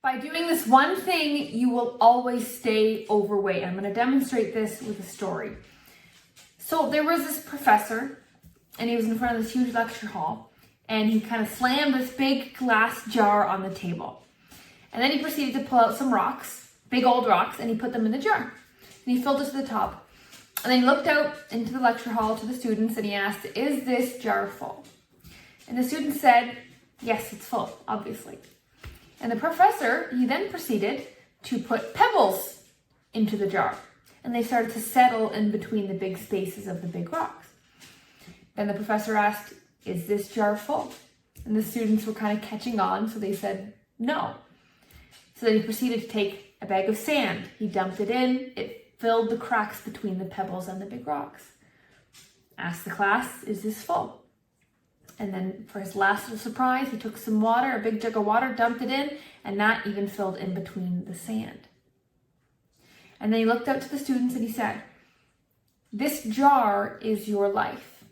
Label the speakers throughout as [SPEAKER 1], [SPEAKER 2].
[SPEAKER 1] By doing this one thing, you will always stay overweight. I'm going to demonstrate this with a story. So there was this professor, and he was in front of this huge lecture hall, and he kind of slammed this big glass jar on the table. And then he proceeded to pull out some rocks, big old rocks, and he put them in the jar. And he filled it to the top. And then he looked out into the lecture hall to the students, and he asked, "Is this jar full?" And the students said, "Yes, it's full, obviously." And the professor, he then proceeded to put pebbles into the jar. And they started to settle in between the big spaces of the big rocks. Then the professor asked, "Is this jar full?" And the students were kind of catching on, so they said, "No." So then he proceeded to take a bag of sand. He dumped it in. It filled the cracks between the pebbles and the big rocks. Asked the class, "Is this full?" And then for his last little surprise, he took some water, a big jug of water, dumped it in, and that even filled in between the sand. And then he looked out to the students and he said, "This jar is your life.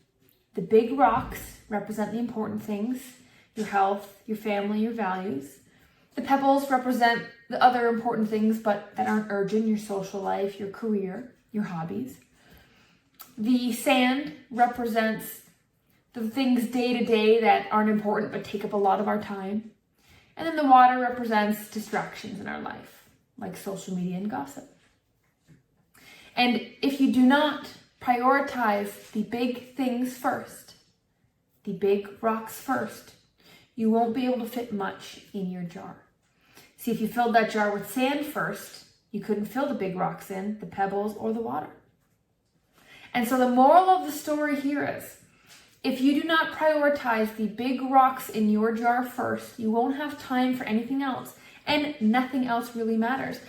[SPEAKER 1] The big rocks represent the important things, your health, your family, your values. The pebbles represent the other important things, but that aren't urgent, your social life, your career, your hobbies. The sand represents the things day to day that aren't important but take up a lot of our time. And then the water represents distractions in our life, like social media and gossip. And if you do not prioritize the big things first, the big rocks first, you won't be able to fit much in your jar. See, if you filled that jar with sand first, you couldn't fill the big rocks in, the pebbles or the water." And so the moral of the story here is, if you do not prioritize the big rocks in your jar first, you won't have time for anything else, and nothing else really matters.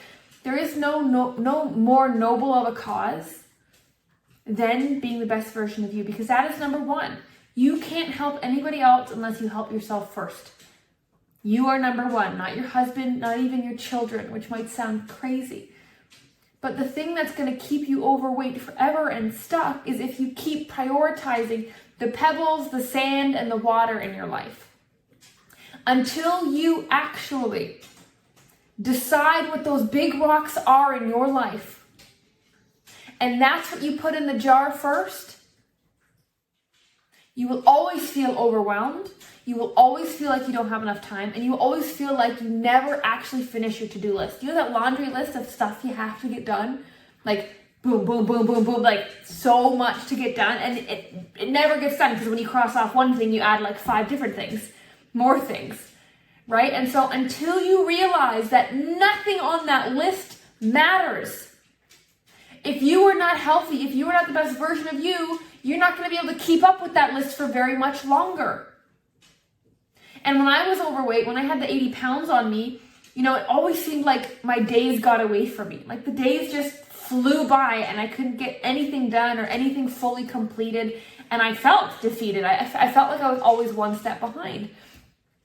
[SPEAKER 1] There is no more noble of a cause than being the best version of you, because that is number one. You can't help anybody else unless you help yourself first. You are number one, not your husband, not even your children, which might sound crazy. But the thing that's going to keep you overweight forever and stuck is if you keep prioritizing the pebbles, the sand, and the water in your life. Until you actually decide what those big rocks are in your life, and that's what you put in the jar first, you will always feel overwhelmed. You will always feel like you don't have enough time, and you will always feel like you never actually finish your to-do list. You know that laundry list of stuff you have to get done? Like, boom, boom, boom, boom, boom, like so much to get done, and it never gets done, because when you cross off one thing, you add like 5 different things, more things, right? And so until you realize that nothing on that list matters, if you are not healthy, if you are not the best version of you, you're not going to be able to keep up with that list for very much longer. And when I was overweight, when I had the 80 pounds on me, it always seemed like my days got away from me. Like the days just flew by and I couldn't get anything done or anything fully completed. And I felt defeated. I felt like I was always one step behind.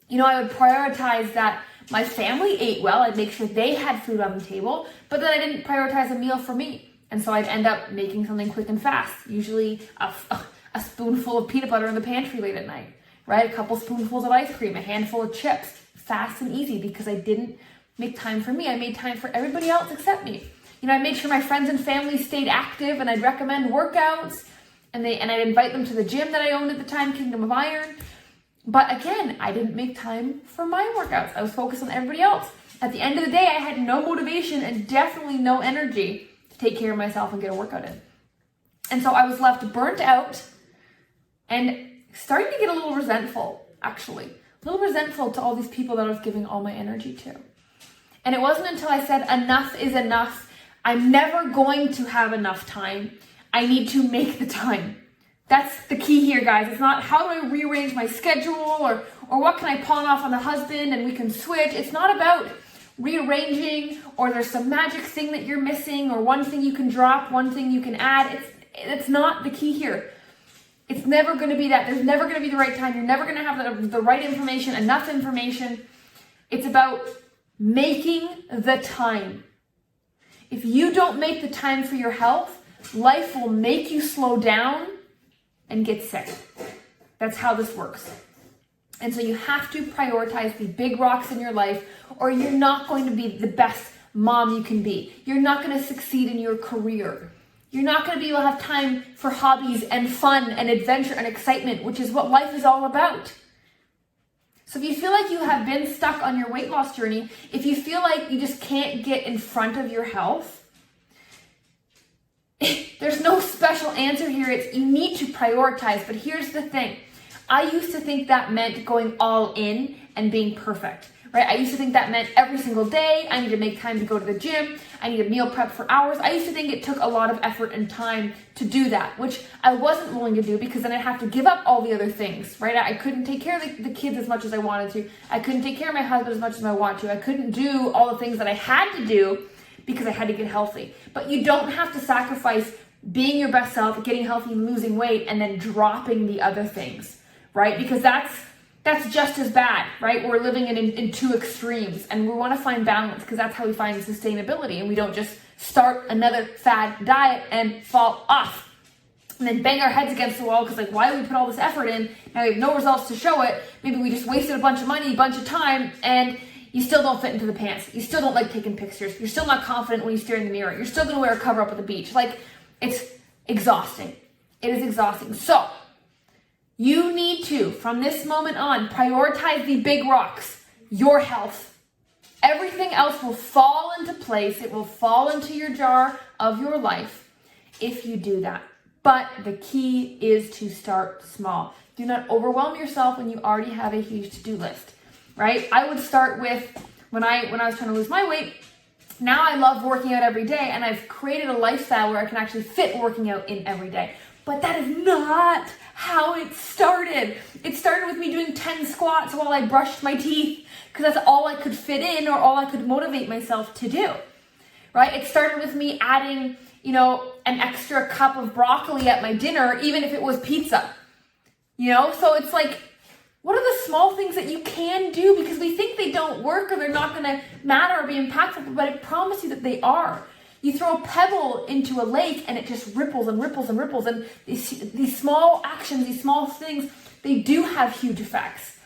[SPEAKER 1] I would prioritize that my family ate well. I'd make sure they had food on the table, but then I didn't prioritize a meal for me. And so I'd end up making something quick and fast, usually a spoonful of peanut butter in the pantry late at night. Right? A couple spoonfuls of ice cream, a handful of chips, fast and easy, because I didn't make time for me. I made time for everybody else except me. I made sure my friends and family stayed active, and I'd recommend workouts, and I'd invite them to the gym that I owned at the time, Kingdom of Iron. But again, I didn't make time for my workouts. I was focused on everybody else. At the end of the day, I had no motivation and definitely no energy to take care of myself and get a workout in. And so I was left burnt out and starting to get a little resentful, actually. A little resentful to all these people that I was giving all my energy to. And it wasn't until I said, enough is enough. I'm never going to have enough time. I need to make the time. That's the key here, guys. It's not how do I rearrange my schedule or what can I pawn off on the husband and we can switch. It's not about rearranging or there's some magic thing that you're missing or one thing you can drop, one thing you can add. It's not the key here. It's never going to be that. There's never going to be the right time. You're never going to have the right information, enough information. It's about making the time. If you don't make the time for your health, life will make you slow down and get sick. That's how this works. And so you have to prioritize the big rocks in your life, or you're not going to be the best mom you can be. You're not going to succeed in your career. You're not going to be able to have time for hobbies and fun and adventure and excitement, which is what life is all about. So if you feel like you have been stuck on your weight loss journey, if you feel like you just can't get in front of your health, there's no special answer here. It's you need to prioritize. But here's the thing. I used to think that meant going all in and being perfect, right? I used to think that meant every single day, I need to make time to go to the gym. I need to meal prep for hours. I used to think it took a lot of effort and time to do that, which I wasn't willing to do because then I'd have to give up all the other things, right? I couldn't take care of the kids as much as I wanted to. I couldn't take care of my husband as much as I wanted to. I couldn't do all the things that I had to do because I had to get healthy. But you don't have to sacrifice being your best self, getting healthy, losing weight, and then dropping the other things, right? Because that's just as bad, right? We're living in two extremes, and we want to find balance because that's how we find sustainability, and we don't just start another fad diet and fall off and then bang our heads against the wall because like, why did we put all this effort in? Now we have no results to show it. Maybe we just wasted a bunch of money, a bunch of time, and you still don't fit into the pants. You still don't like taking pictures. You're still not confident when you stare in the mirror. You're still going to wear a cover up at the beach. Like, it's exhausting. It is exhausting. So you need to, from this moment on, prioritize the big rocks, your health. Everything else will fall into place. It will fall into your jar of your life if you do that. But the key is to start small. Do not overwhelm yourself when you already have a huge to-do list, right? I would start with, when I was trying to lose my weight, now I love working out every day, and I've created a lifestyle where I can actually fit working out in every day. But that is not how it started. It started with me doing 10 squats while I brushed my teeth because that's all I could fit in or all I could motivate myself to do, right? It started with me adding, an extra cup of broccoli at my dinner, even if it was pizza, So it's like, what are the small things that you can do? Because we think they don't work or they're not going to matter or be impactful, but I promise you that they are. You throw a pebble into a lake and it just ripples and ripples and ripples. And these small actions, these small things, they do have huge effects.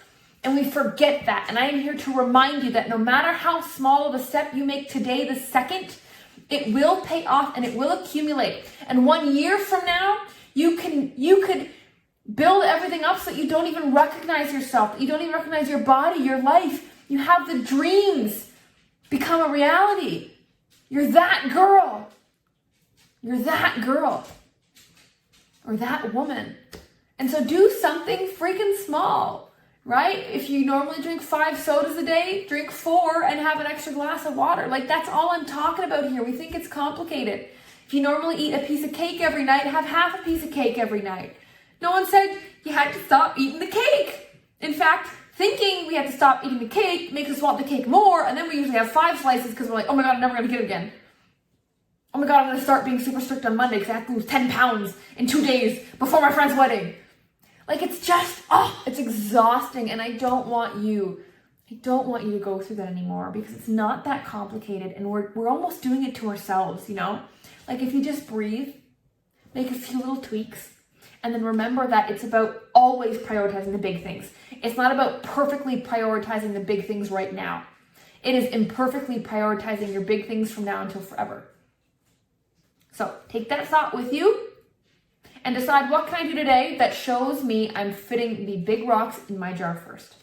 [SPEAKER 1] And we forget that. And I am here to remind you that no matter how small of a step you make today, the second, it will pay off and it will accumulate. And 1 year from now, you could build everything up so that you don't even recognize yourself, that you don't even recognize your body, your life. You have the dreams become a reality. You're that girl. You're that girl. Or that woman. And so do something freaking small, right? If you normally drink 5 sodas a day, drink 4 and have an extra glass of water. Like, that's all I'm talking about here. We think it's complicated. If you normally eat a piece of cake every night, have half a piece of cake every night. No one said you had to stop eating the cake. In fact, thinking we had to stop eating the cake makes us want the cake more, and then we usually have 5 slices because we're like, oh my God, I'm never going to get it again. Oh my God, I'm going to start being super strict on Monday because I have to lose 10 pounds in 2 days before my friend's wedding. Like, it's just, it's exhausting, and I don't want you to go through that anymore because it's not that complicated, and we're almost doing it to ourselves, Like, if you just breathe, make a few little tweaks, and then remember that it's about always prioritizing the big things. It's not about perfectly prioritizing the big things right now. It is imperfectly prioritizing your big things from now until forever. So take that thought with you and decide, what can I do today that shows me I'm fitting the big rocks in my jar first?